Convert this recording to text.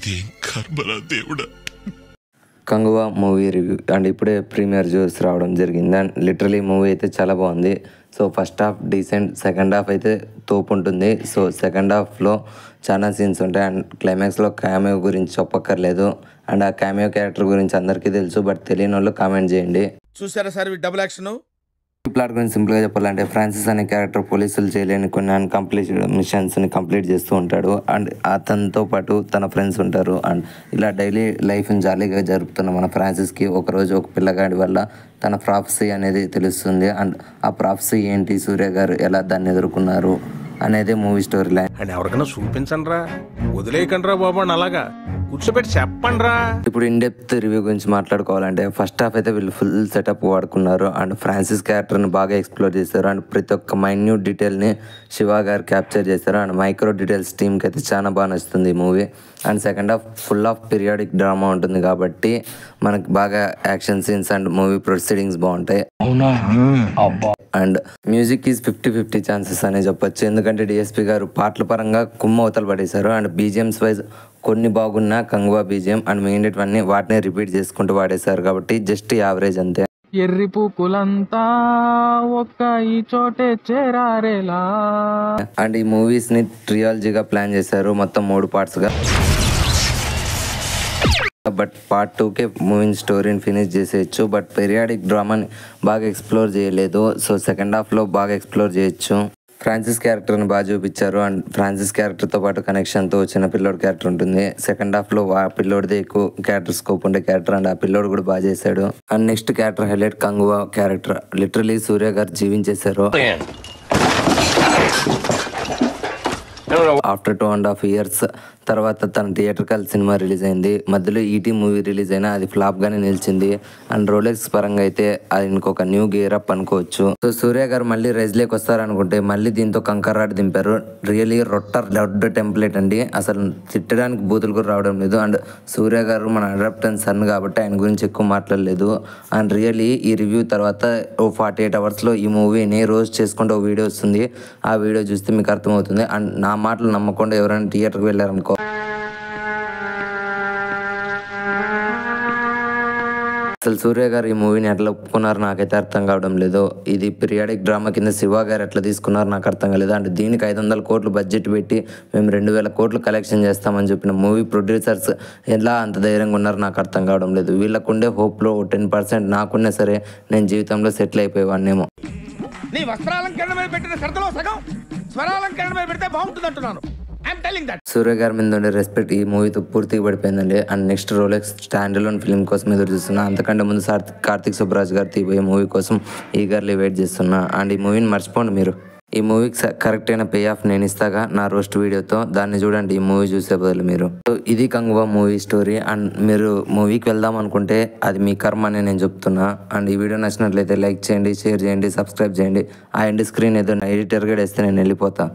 ఇదేం కర్మరా దేవుడా. కంగువా మూవీ రివ్యూ అండ్ ఇప్పుడే ప్రీమియర్ చూసి రావడం జరిగింది. అండ్ లిటరలీ మూవీ అయితే చాలా బాగుంది. So first half decent, second half అయితే తోపు ఉంటుంది. సో సెకండ్ హాఫ్లో చాలా సీన్స్ ఉంటాయి అండ్ క్లైమాక్స్లో క్యామియో గురించి చెప్పక్కర్లేదు. అండ్ ఆ క్యామియో క్యారెక్టర్ గురించి అందరికీ తెలుసు, బట్ తెలియని వాళ్ళు కామెంట్ చేయండి. చూసారా సార్ డబుల్ యాక్షన్. ప్లాట్ గురించి సింపుల్గా చెప్పాలంటే ఫ్రాన్సిస్ అనే క్యారెక్టర్ పోలీసులు చేయలేని కొన్ని అన్కంప్లీట్ మిషన్స్ని కంప్లీట్ చేస్తూ ఉంటాడు. అండ్ అతనితో పాటు తన ఫ్రెండ్స్ ఉంటారు. అండ్ ఇలా డైలీ లైఫ్ని జాలీగా జరుపుతున్న మన ఫ్రాన్సిస్కి ఒకరోజు ఒక పిల్లగాడి వల్ల తన ప్రాఫెసీ అనేది తెలుస్తుంది. అండ్ ఆ ప్రాఫెసీ ఏంటి, సూర్య గారు ఎలా దాన్ని ఎదుర్కొన్నారు అనేది మూవీ స్టోరీ లైన్. అండ్ ఎవరికైనా చూపించండి రా, వదిలేయకండి రా బాబు అని అలాగా కూర్చోబెట్టి చెప్పండి రా. ఇప్పుడు ఇన్ డెప్త్ రివ్యూ గురించి మాట్లాడుకోవాలంటే ఫస్ట్ హాఫ్ అయితే వీళ్ళు ఫుల్ సెటప్ వాడుకున్నారు. అండ్ ఫ్రాన్సిస్ క్యారెక్టర్ని బాగా ఎక్స్ప్లోర్ చేశారు. అండ్ ప్రతి ఒక్క మైన్యూట్ డీటెయిల్ని శివ గారు క్యాప్చర్ చేశారు. అండ్ మైక్రో డీటెయిల్స్ టీమ్కి అయితే చాలా బాగా నచ్చుతుంది ఈ movie. And second half full of periodic drama ఉంటుంది కాబట్టి మనకి బాగా action scenes and movie proceedings బాగుంటాయి. అండ్ మ్యూజిక్ ఈజ్ 50-50 ఛాన్సెస్ అనే చెప్పొచ్చు. ఎందుకంటే డిఎస్పి గారు పాటల పరంగా కుమ్మ అవతలు పడేశారు. అండ్ బీజిఎమ్స్ వైజ్ కొన్ని బాగున్నా కంగువా బీజిఎం అండ్ మిగిలినవన్నీ వాటిని రిపీట్ చేసుకుంటూ వాడేశారు కాబట్టి జస్ట్ యావరేజ్ అంతే. ఎర్రి పూకులంతా ఒక్క ఈ చోటే చేరారేలా. అండ్ ఈ మూవీస్ ని ట్రియాలజీగా ప్లాన్ చేశారు, మొత్తం 3 పార్ట్స్గా. బట్ పార్ట్ 2కే మూవీని స్టోరీని ఫినిష్ చేసేయచ్చు. బట్ పీరియాడిక్ డ్రామాని బాగా ఎక్స్ప్లోర్ చేయలేదు. సో సెకండ్ హాఫ్లో బాగా ఎక్స్ప్లోర్ చేయొచ్చు. ఫ్రాన్సిస్ క్యారెక్టర్ని బాగా చూపించారు. అండ్ ఫ్రాన్సిస్ క్యారెక్టర్తో పాటు కనెక్షన్తో చిన్న పిల్లోడి క్యారెక్టర్ ఉంటుంది. సెకండ్ హాఫ్లో ఆ పిల్లోడిదే ఎక్కువ క్యారెక్టర్ స్కోప్ ఉండే క్యారెక్టర్. అండ్ ఆ పిల్లోడు కూడా బాగా చేశాడు. And next character highlight Kanguva character. Literally Suriya గారు జీవించేశారు. ఆఫ్టర్ 2.5 years తర్వాత తన థియేటర్కల్ సినిమా రిలీజ్ అయింది. మధ్యలో ఈటీ మూవీ రిలీజ్ అయినా అది ఫ్లాప్ గానే నిలిచింది. అండ్ రోలెక్స్ పరంగా అయితే అది ఇంకొక న్యూ గేర్ అప్ అనుకోవచ్చు. సో సూర్య గారు మళ్ళీ రైజ్లేకి వస్తారనుకుంటే మళ్ళీ దీంతో కంకర్రాడ్ దింపారు. రియలీ లడ్ టెంప్లెట్ అండి, అసలు తిట్టడానికి బూతులు కూడా రావడం లేదు. అండ్ సూర్య గారు మన అడాప్టెన్స్ సన్ కాబట్టి ఆయన గురించి ఎక్కువ మాట్లాడలేదు. అండ్ రియలీ ఈ రివ్యూ తర్వాత 48 hours ఈ మూవీని రోజు చేసుకుంటే ఒక వీడియో వస్తుంది. ఆ వీడియో చూస్తే మీకు అర్థమవుతుంది. అండ్ నా మాటలు నమ్మకుండా ఎవరైనా థియేటర్కి వెళ్ళారనుకో, అసలు సూర్య గారు ఈ మూవీని ఎట్లా ఒప్పుకున్నారు నాకైతే అర్థం కావడం లేదు. ఇది పీరియాడిక్ డ్రామా కింద శివ గారు ఎట్లా తీసుకున్నారు నాకు అర్థం కాలేదు. అంటే దీనికి 500 కోట్లు బడ్జెట్ పెట్టి మేము 2000 కోట్లు కలెక్షన్ చేస్తామని చెప్పిన మూవీ ప్రొడ్యూసర్స్ ఎలా అంత ధైర్యంగా ఉన్నారు నాకు అర్థం కావడం లేదు. వీళ్ళకుండే హోప్లో 10% నాకున్నా సరే నేను జీవితంలో సెటిల్ అయిపోయేవాడినేమో. నీ వస్త్రాలంకరణ మీద పెట్టిన శ్రద్ధలో సగం స్వరాలంకరణ మీద పెడితే బాగుంటుంది అంటున్నాను. సూర్య గారి మీద ఉండే రెస్పెక్ట్ ఈ మూవీతో పూర్తిగా పడిపోయిందండి. And next Rolex stand alone film కోసం ఎదురు చూస్తున్నా. అంతకంటే ముందు కార్తిక్ సుబ్బరాజ్ గారు తీయబోయే మూవీ కోసం ఈగర్లీ వెయిట్ చేస్తున్నా. అండ్ ఈ మూవీని మర్చిపోండి మీరు. ఈ మూవీకి కరెక్ట్ అయిన పే ఆఫ్ నేను ఇస్తాగా నా రోస్ట్ వీడియోతో, దాన్ని చూడండి ఈ మూవీ చూసే బదులు మీరు. ఇది కంగువా మూవీ స్టోరీ. అండ్ మీరు మూవీకి వెళ్దాం అనుకుంటే అది మీ కర్మ అని నేను చెప్తున్నా. అండ్ ఈ వీడియో నచ్చినట్లయితే లైక్ చేయండి, షేర్ చేయండి, సబ్స్క్రైబ్ చేయండి. ఆ ఎండ్ స్క్రీన్ ఏదో ఎడిటర్గా వేస్తే నేను వెళ్ళిపోతా.